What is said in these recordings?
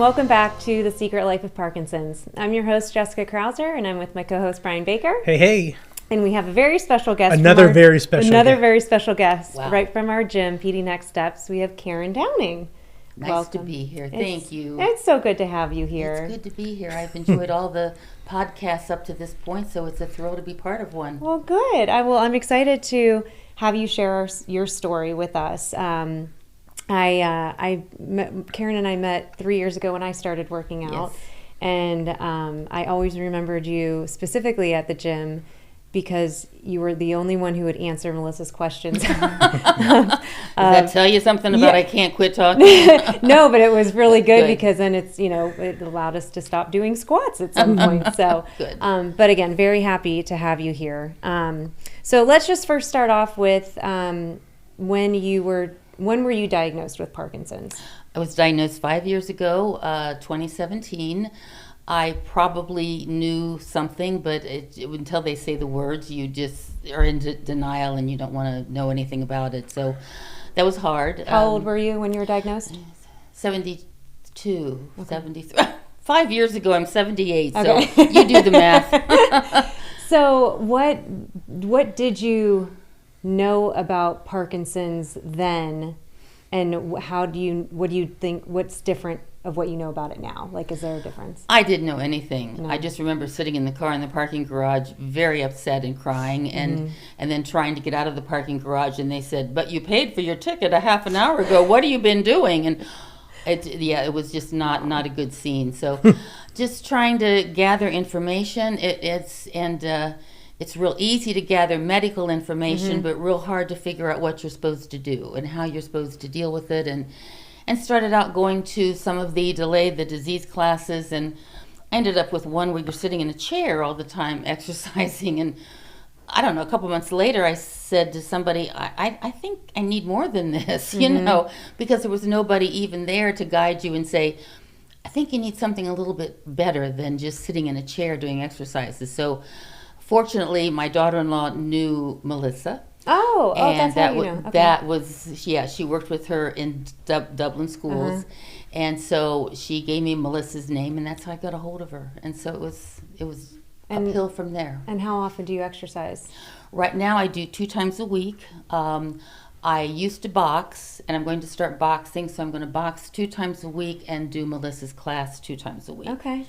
Welcome back to The Secret Life of Parkinson's. I'm your host, Jessica Krauser, and I'm with my co-host, Brian Baker. Hey, hey. And we have a very special guest. Another very special guest. Wow. Right from our gym, PD Next Steps. We have Karen Downing. Nice Welcome. to be here. Thank you. It's so good to have you here. It's good to be here. I've enjoyed all the podcasts up to this point, so it's a thrill to be part of one. Well, good. I'm excited to have you share your story with us. Karen and I met 3 years ago when I started working out, Yes. and I always remembered you specifically at the gym because you were the only one who would answer Melissa's questions. Does that tell you something about I can't quit talking? No, but it was really good Good. because then it allowed us to stop doing squats at some point. So, Good. But again, very happy to have you here. So let's just first start off with when were you diagnosed with Parkinson's? I was diagnosed 5 years ago, 2017. I probably knew something, but until they say the words, you just are in denial and you don't want to know anything about it. So that was hard. How old were you when you were diagnosed? 72, Okay. 73. 5 years ago, I'm 78, Okay. so you do the math. So what did you know about Parkinson's then, and what do you think, what's different of what you know about it now? Like, is there a difference? I didn't know anything. No. I just remember sitting in the car in the parking garage, very upset and crying, and then trying to get out of the parking garage, and they said, "But you paid for your ticket a half an hour ago. What have you been doing?" And it was just not a good scene. So, just trying to gather information. It's real easy to gather medical information, but real hard to figure out what you're supposed to do and how you're supposed to deal with it. And started out going to some of the Delay the Disease classes, and I ended up with one where you're sitting in a chair all the time exercising. And I don't know, a couple months later, I said to somebody, I think I need more than this, because there was nobody even there to guide you and say, I think you need something a little bit better than just sitting in a chair doing exercises. So fortunately, my daughter-in-law knew Melissa. Oh, And that's how you know. Okay. that was, she worked with her in Dublin schools. And so she gave me Melissa's name, and that's how I got a hold of her. And so it was uphill from there. And how often do you exercise? Right now I do 2 times a week. I used to box, and I'm going to start boxing, so I'm going to box 2 times a week and do Melissa's class 2 times a week. Okay.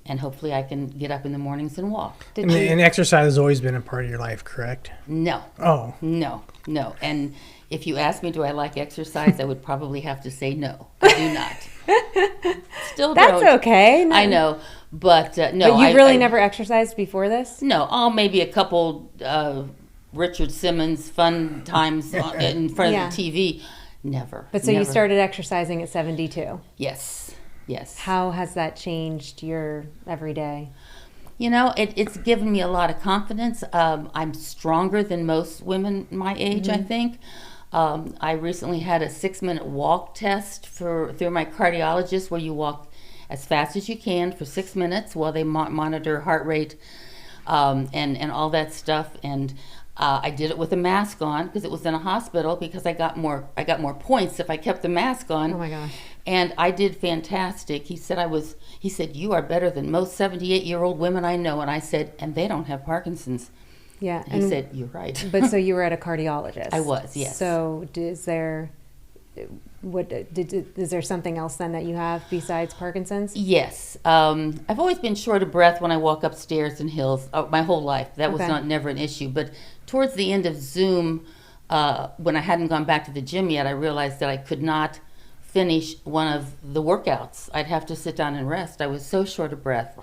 And hopefully I can get up in the mornings and walk. And exercise has always been a part of your life, correct? No. Oh. No. And if you ask me, do I like exercise, I would probably have to say no. I do not. Still That's don't. okay. No. I know, but no. But you really never exercised before this? No, maybe a couple Richard Simmons fun times in front of the TV. Never. But so you started exercising at 72? Yes. How has that changed your everyday? It's given me a lot of confidence. I'm stronger than most women my age, I think. I recently had a 6-minute walk test through my cardiologist, where you walk as fast as you can for 6 minutes while they monitor heart rate and all that stuff. And I did it with a mask on because it was in a hospital, because I got more points if I kept the mask on. Oh my gosh. And I did fantastic. He said you are better than most 78-year-old women I know. And I said, and they don't have Parkinson's. Yeah. He said, you're right. But so you were at a cardiologist. I was, yes. So is there something else then that you have besides Parkinson's? Yes. I've always been short of breath when I walk upstairs in hills my whole life. That was never an issue. But towards the end of Zoom, when I hadn't gone back to the gym yet, I realized that I could not finish one of the workouts. I'd have to sit down and rest. I was so short of breath.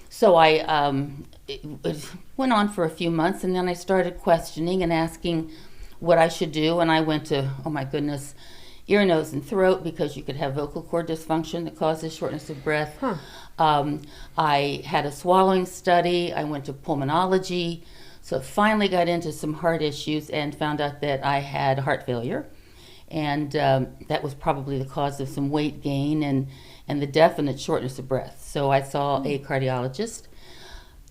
So it went on for a few months, and then I started questioning and asking what I should do. And I went to, oh my goodness, ear, nose, and throat, because you could have vocal cord dysfunction that causes shortness of breath. I had a swallowing study. I went to pulmonology. So finally got into some heart issues and found out that I had heart failure. And that was probably the cause of some weight gain and the definite shortness of breath. So I saw a cardiologist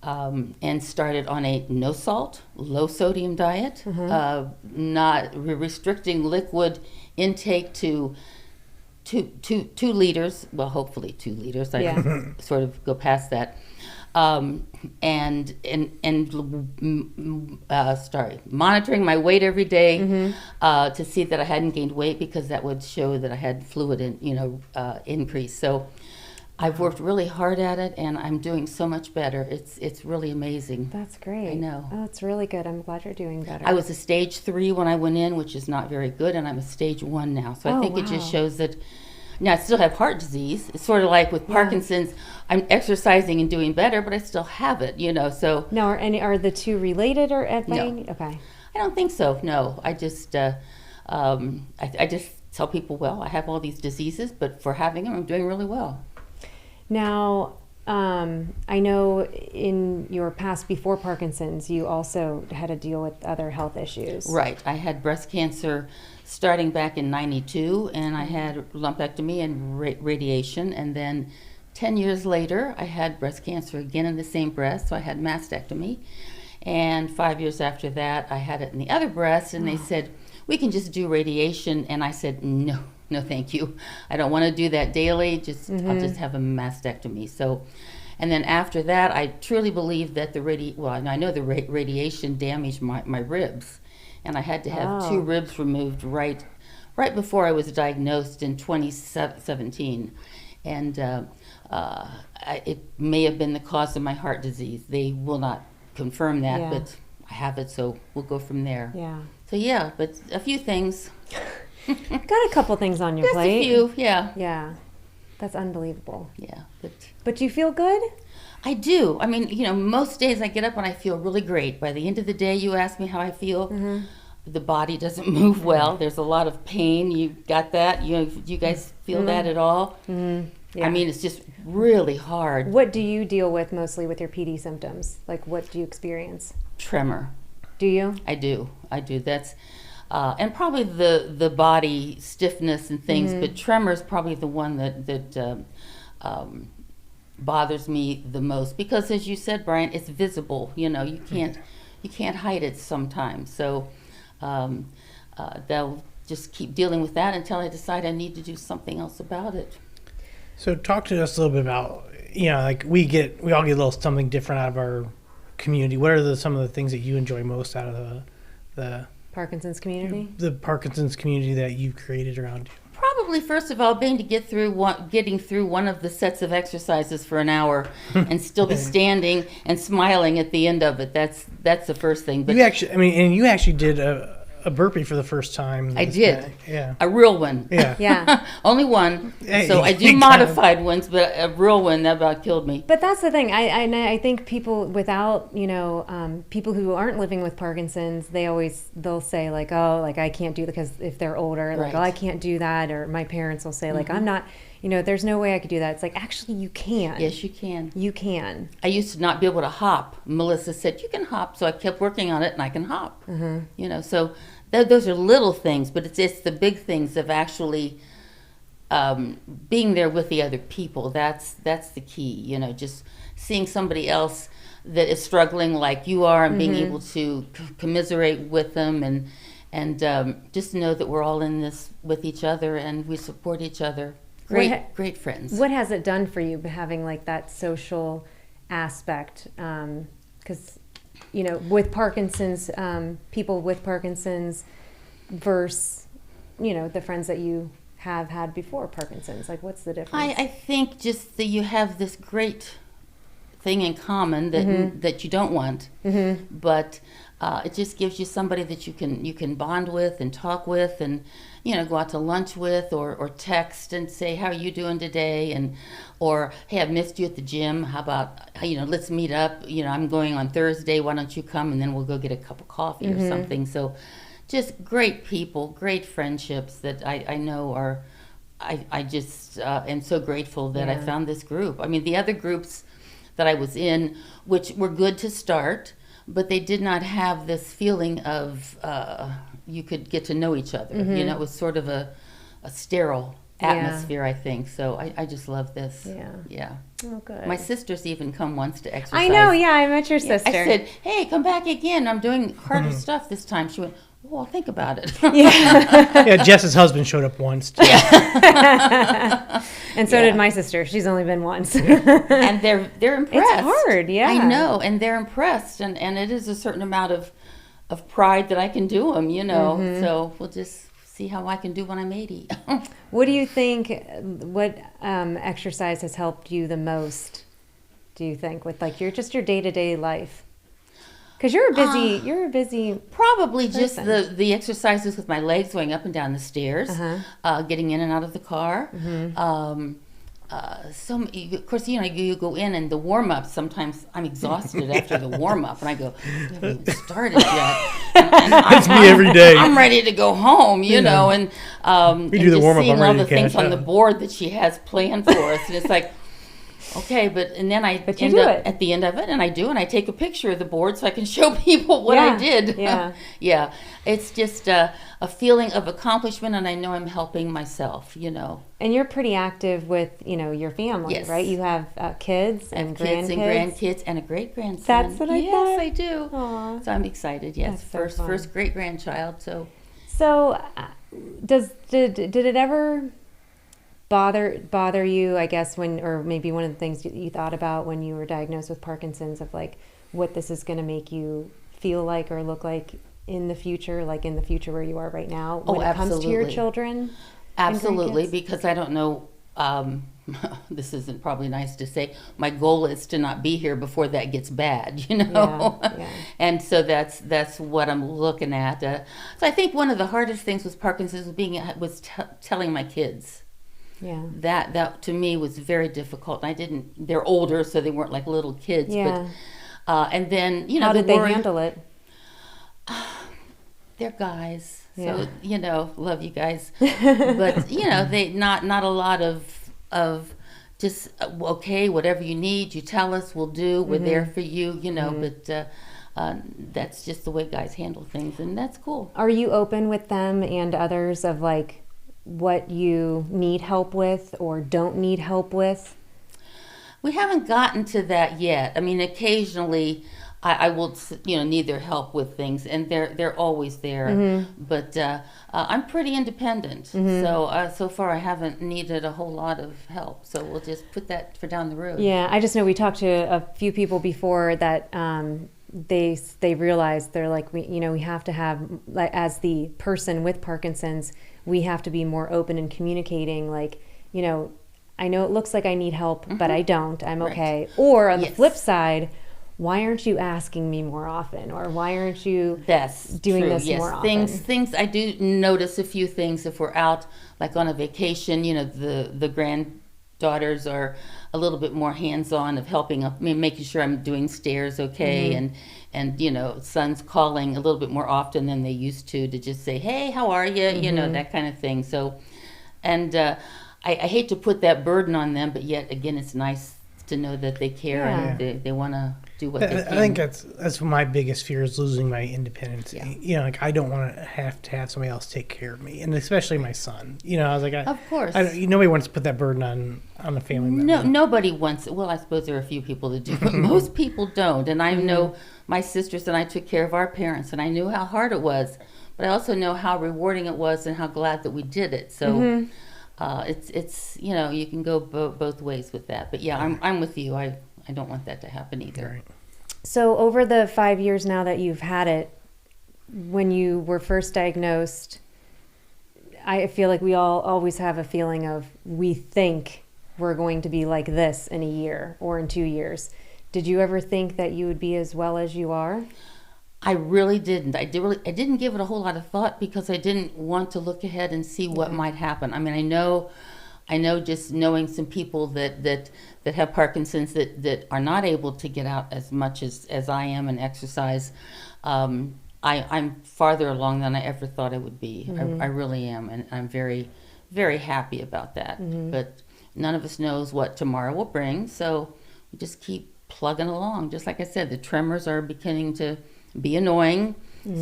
and started on a no salt, low sodium diet, not restricting liquid intake to two liters. Well, hopefully 2 liters. I sort of go past that. Monitoring my weight every day to see that I hadn't gained weight, because that would show that I had fluid increase. So I've worked really hard at it, and I'm doing so much better. It's really amazing. That's great. I know. Oh, it's really good. I'm glad you're doing better. I was a stage 3 when I went in, which is not very good, and I'm a stage 1 now. So I think it just shows that. Now, I still have heart disease. It's sort of like with Parkinson's. I'm exercising and doing better, but I still have it, so. Now, are the two related or No. Okay. I don't think so, no. I just, I just tell people, well, I have all these diseases, but for having them, I'm doing really well. Now, I know in your past before Parkinson's, you also had to deal with other health issues. Right. I had breast cancer starting back in 92, and I had lumpectomy and radiation, and then 10 years later, I had breast cancer again in the same breast, so I had mastectomy. And 5 years after that, I had it in the other breast, and they said, we can just do radiation, and I said, no, thank you. I don't want to do that daily, I'll just have a mastectomy. So, and then after that, I truly believe that I know the radiation damaged my ribs, and I had to have 2 ribs removed right before I was diagnosed in 2017. And it may have been the cause of my heart disease. They will not confirm that, but I have it, so we'll go from there. Yeah. So but a few things. Got a couple things on your plate. Just a few, yeah. Yeah. That's unbelievable. Yeah. But you feel good? I do. I mean, most days I get up and I feel really great. By the end of the day, you ask me how I feel. The body doesn't move well. There's a lot of pain. You got that? You guys feel that at all? Yeah. I mean, it's just really hard. What do you deal with mostly with your PD symptoms? Like, what do you experience? Tremor. Do you? I do. That's, and probably the body stiffness and things, but tremor is probably the one that bothers me the most, because, as you said, Brian, it's visible. You can't hide it sometimes. So they'll just keep dealing with that until I decide I need to do something else about it. So talk to us a little bit about, like we all get a little something different out of our community. What are some of the things that you enjoy most out of the Parkinson's community? The Parkinson's community that you've created around you? Probably, first of all, being to getting through one of the sets of exercises for an hour and still be standing and smiling at the end of it. That's the first thing. But you actually did a burpee for the first time. I did. Yeah. A real one. Yeah. Yeah. Only one. So I do modified ones, but a real one, that about killed me. But that's the thing. I think people without, people who aren't living with Parkinson's, they'll say like, oh, like I can't do that, because if they're older, like, oh, I can't do that. Or my parents will say like, I'm not, there's no way I could do that. It's like, actually you can. Yes, you can. You can. I used to not be able to hop. Melissa said, you can hop. So I kept working on it, and I can hop. So those are little things, but it's the big things of actually being there with the other people. That's the key. Just seeing somebody else that is struggling like you are, and being able to commiserate with them, and just know that we're all in this with each other, and we support each other. Great friends. What has it done for you, having like that social aspect? Because with Parkinson's, people with Parkinson's versus, the friends that you have had before Parkinson's, like what's the difference? I think just that you have this great thing in common that you don't want, but it just gives you somebody that you can bond with and talk with, and go out to lunch with, or text and say, how are you doing today, or hey, I missed you at the gym, how about let's meet up, I'm going on Thursday, why don't you come, and then we'll go get a cup of coffee or something. So just great people, great friendships that I know are, I just am so grateful that I found this group. I mean, the other groups that I was in, which were good to start, but they did not have this feeling of you could get to know each other. It was sort of a sterile atmosphere, I think. So I just love this. Yeah. Oh, good. My sister's even come once to exercise. I know, yeah, I met your sister. I said, hey, come back again. I'm doing harder stuff this time. She went, oh, I'll think about it. Yeah, Jess's husband showed up once. Too. And so did my sister. She's only been once. And they're impressed. It's hard, yeah. I know, and they're impressed. And it is a certain amount of pride that I can do them, you know. So we'll just see how I can do when I'm 80. What do you think, what exercise has helped you the most, do you think, with like your day-to-day life? Because you're a busy probably person. Just the exercises with my legs going up and down the stairs, getting in and out of the car. Of course, you go in and the warm-up, sometimes I'm exhausted after the warm-up, and I go, we haven't even started yet. That's me every day. I'm ready to go home, you know, and we do the warm-up, seeing I'm all ready the to things cash on the out. board that she has planned for us, and it's like, okay, and then I end up at the end of it, and I take a picture of the board so I can show people what I did. Yeah. It's just a feeling of accomplishment, and I know I'm helping myself, you know. And you're pretty active with, your family, right? You have kids and grandkids and a great-grandson. That's what I thought. Yes, I do. Aww. So I'm excited, yes. That's so First great-grandchild, so. So did it ever bother you, I guess, or maybe one of the things you thought about when you were diagnosed with Parkinson's, of like what this is going to make you feel like or look like in the future, where you are right now when it comes to your children? Absolutely, because I don't know, this isn't probably nice to say, my goal is to not be here before that gets bad, you know? Yeah. And so that's what I'm looking at. So I think one of the hardest things with Parkinson's was telling my kids. Yeah. That to me was very difficult. They're older, so they weren't like little kids. Yeah. But, and then, how did they handle it? They're guys, Yeah. so love you guys, but they not a lot of just okay, whatever you need, you tell us, we'll do. We're there for you, But that's just the way guys handle things, and that's cool. Are you open with them and others of like what you need help with or don't need help with? We haven't gotten to that yet. I mean, occasionally I will, need their help with things, and they're always there. But I'm pretty independent, so far I haven't needed a whole lot of help. So we'll just put that for down the road. Yeah, I just know we talked to a few people before that they realized they're like we have to have, like, as the person with Parkinson's, we have to be more open and communicating. Like, I know it looks like I need help, but I don't. I'm okay. Or on the flip side, why aren't you asking me more often? Or why aren't you doing this more often? Things I do notice a few things if we're out, like on a vacation, the granddaughters are a little bit more hands-on of helping, making sure I'm doing stairs okay, and son's calling a little bit more often than they used to just say, hey, how are you? That kind of thing. So, and I hate to put that burden on them, but yet again, it's nice to know that they care and they want to do what they can. I think that's my biggest fear, is losing my independence. Yeah. I don't want to have somebody else take care of me, and especially my son. I was like, of course, nobody wants to put that burden on a family member. No, nobody wants it. Well, I suppose there are a few people that do, but most people don't. And I know my sisters and I took care of our parents, and I knew how hard it was, but I also know how rewarding it was and how glad that we did it. So it's you can go both ways with that. But yeah, I'm with you. I don't want that to happen either. Right. So over the 5 years now that you've had it, when you were first diagnosed, I feel like we all always have a feeling of, we think we're going to be like this in a year or in 2 years. Did you ever think that you would be as well as you are? I really didn't. I didn't give it a whole lot of thought because I didn't want to look ahead and see what might happen. I mean, I know just knowing some people that have Parkinson's that are not able to get out as much as I am and exercise. I'm farther along than I ever thought I would be. I really am, and I'm very, very happy about that. But none of us knows what tomorrow will bring, so we just keep plugging along. Just like I said, the tremors are beginning to be annoying,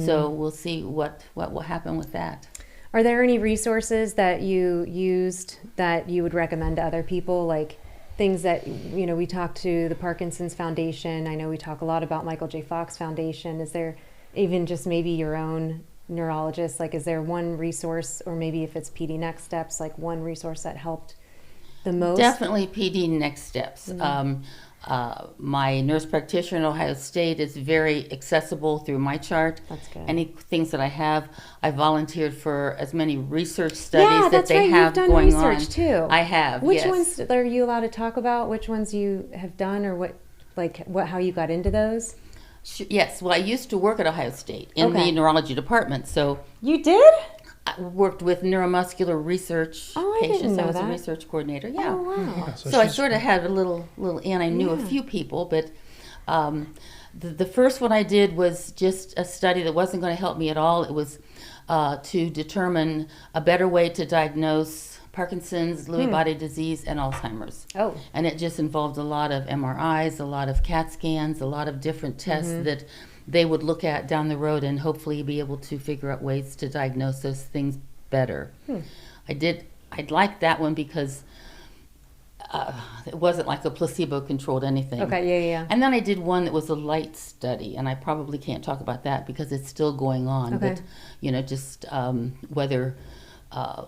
so we'll see what will happen with that. Are there any resources that you used that you would recommend to other people, like things that, we talked to the Parkinson's Foundation. I know we talk a lot about Michael J. Fox Foundation. Is there even just maybe your own neurologist, like is there one resource, or maybe if it's PD Next Steps, like one resource that helped the most? Definitely PD Next Steps. My nurse practitioner in Ohio State is very accessible through my chart. That's good. Any things that I have, I volunteered for as many research studies that's that they right. have You've done going research on. Too. I have. Which yes. ones are you allowed to talk about? Which ones you have done, or how you got into those? Yes. Well, I used to work at Ohio State in the neurology department. So you did? I worked with neuromuscular research I patients. didn't know I was that. a research coordinator. Yeah. Oh, wow. Yeah, So I sort of had a little in. I knew a few people, but the first one I did was just a study that wasn't going to help me at all. It was to determine a better way to diagnose Parkinson's, Lewy body disease, and Alzheimer's. Oh. And it just involved a lot of MRIs, a lot of CAT scans, a lot of different tests that they would look at down the road and hopefully be able to figure out ways to diagnose those things better. I'd like that one because it wasn't like a placebo-controlled anything. Okay, yeah. And then I did one that was a light study, and I probably can't talk about that because it's still going on. Okay. But, just whether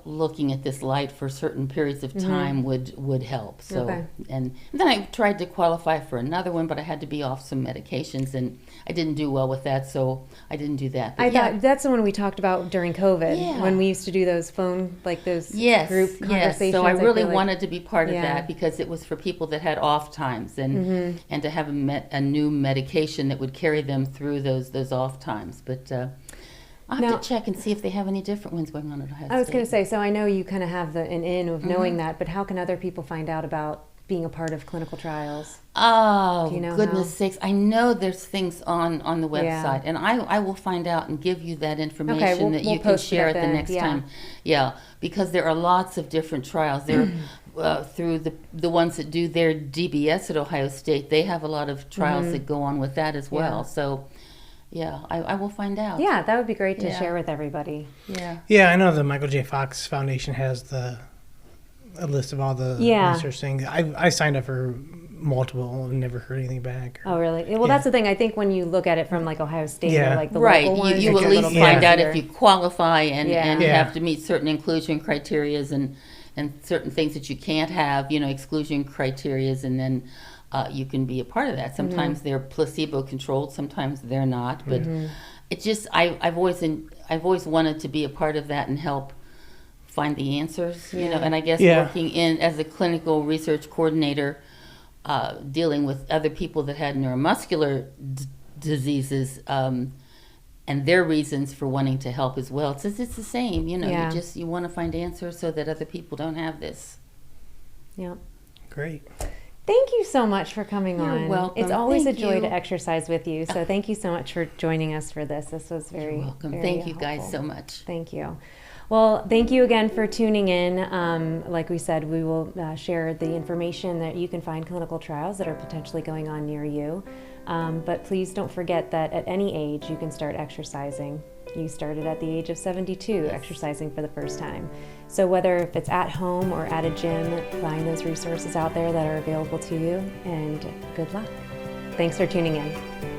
looking at this light for certain periods of time would help. So, and then I tried to qualify for another one, but I had to be off some medications, and I didn't do well with that, so I didn't do that. But I thought that's the one we talked about during COVID, when we used to do those phone, like those group conversations. Yes. So I really feel like, wanted to be part of that because it was for people that had off times and to have a new medication that would carry them through those off times. But I'll have to check and see if they have any different ones going on at Ohio State. I was going to say, so I know you kind of have an in of knowing that, but how can other people find out about being a part of clinical trials? Oh, Do you know goodness sakes. I know there's things on the website, and I will find out and give you that information that you can share at the next time. Yeah, because there are lots of different trials. There through the ones that do their DBS at Ohio State, they have a lot of trials that go on with that as well. So, yeah, I will find out. Yeah, that would be great to share with everybody. Yeah. Yeah, I know the Michael J. Fox Foundation has a list of all the research things. I signed up for multiple and never heard anything back. Oh, really? Well, that's the thing. I think when you look at it from like Ohio State or like the local ones, you at least find out if you qualify and have to meet certain inclusion criterias and certain things that you can't have, exclusion criterias, and then you can be a part of that. Sometimes they're placebo controlled, sometimes they're not. But it just I've always wanted to be a part of that and help find the answers. And I guess working in as a clinical research coordinator, dealing with other people that had neuromuscular diseases and their reasons for wanting to help as well. It's the same. You want to find answers so that other people don't have this. Yeah. Great. Thank you so much for coming on. You're welcome. It's always Thank a joy you. to exercise with you. So thank you so much for joining us for this. This was very, You're welcome. very Thank you helpful. guys so much. Thank you. Well, thank you again for tuning in. Like we said, we will share the information that you can find clinical trials that are potentially going on near you. But please don't forget that at any age you can start exercising. You started at the age of 72 exercising for the first time. So whether if it's at home or at a gym, find those resources out there that are available to you, and good luck. Thanks for tuning in.